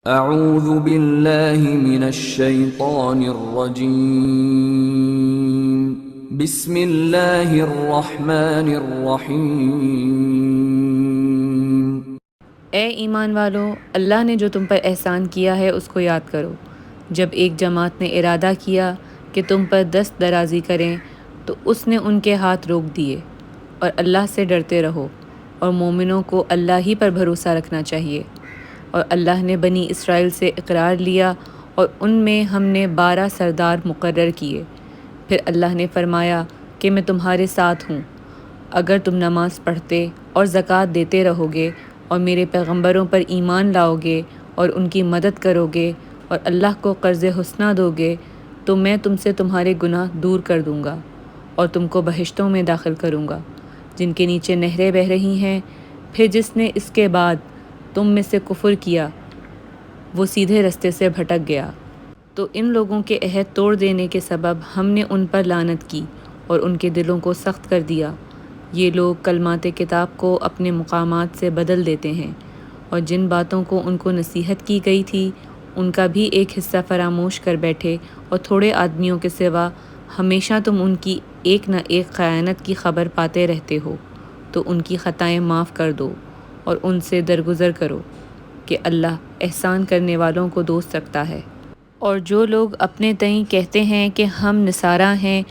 اعوذ باللہ من الشیطان الرجیم بسم اللہ الرحمن الرحیم۔ اے ایمان والو، اللہ نے جو تم پر احسان کیا ہے اس کو یاد کرو۔ جب ایک جماعت نے ارادہ کیا کہ تم پر دست درازی کریں تو اس نے ان کے ہاتھ روک دیے، اور اللہ سے ڈرتے رہو، اور مومنوں کو اللہ ہی پر بھروسہ رکھنا چاہیے۔ اور اللہ نے بنی اسرائیل سے اقرار لیا اور ان میں ہم نے 12 سردار مقرر کیے۔ پھر اللہ نے فرمایا کہ میں تمہارے ساتھ ہوں اگر تم نماز پڑھتے اور زکوٰۃ دیتے رہو گے اور میرے پیغمبروں پر ایمان لاؤ گے اور ان کی مدد کرو گے اور اللہ کو قرض حسنہ دو گے تو میں تم سے تمہارے گناہ دور کر دوں گا اور تم کو بہشتوں میں داخل کروں گا جن کے نیچے نہریں بہہ رہی ہیں۔ پھر جس نے اس کے بعد تم میں سے کفر کیا وہ سیدھے رستے سے بھٹک گیا۔ تو ان لوگوں کے عہد توڑ دینے کے سبب ہم نے ان پر لعنت کی اور ان کے دلوں کو سخت کر دیا۔ یہ لوگ کلمات کتاب کو اپنے مقامات سے بدل دیتے ہیں، اور جن باتوں کو ان کو نصیحت کی گئی تھی ان کا بھی ایک حصہ فراموش کر بیٹھے، اور تھوڑے آدمیوں کے سوا ہمیشہ تم ان کی ایک نہ ایک خیانت کی خبر پاتے رہتے ہو، تو ان کی خطائیں معاف کر دو اور ان سے درگزر کرو کہ اللہ احسان کرنے والوں کو دوست رکھتا ہے۔ اور جو لوگ اپنے تئیں کہتے ہیں کہ ہم نصارہ ہیں،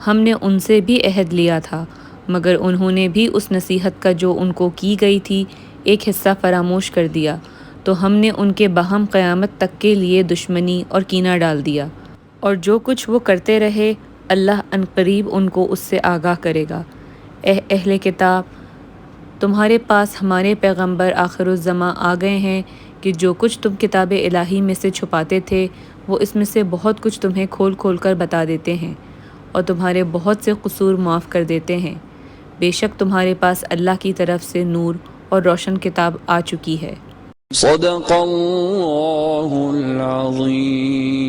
ہم نے ان سے بھی عہد لیا تھا، مگر انہوں نے بھی اس نصیحت کا جو ان کو کی گئی تھی ایک حصہ فراموش کر دیا، تو ہم نے ان کے باہم قیامت تک کے لیے دشمنی اور کینہ ڈال دیا۔ اور جو کچھ وہ کرتے رہے اللہ عنقریب ان کو اس سے آگاہ کرے گا۔ اے اہل کتاب، تمہارے پاس ہمارے پیغمبر آخر الزماں آ گئے ہیں کہ جو کچھ تم کتاب الہی میں سے چھپاتے تھے وہ اس میں سے بہت کچھ تمہیں کھول کھول کر بتا دیتے ہیں، اور تمہارے بہت سے قصور معاف کر دیتے ہیں۔ بے شک تمہارے پاس اللہ کی طرف سے نور اور روشن کتاب آ چکی ہے۔ صدق اللہ العظیم۔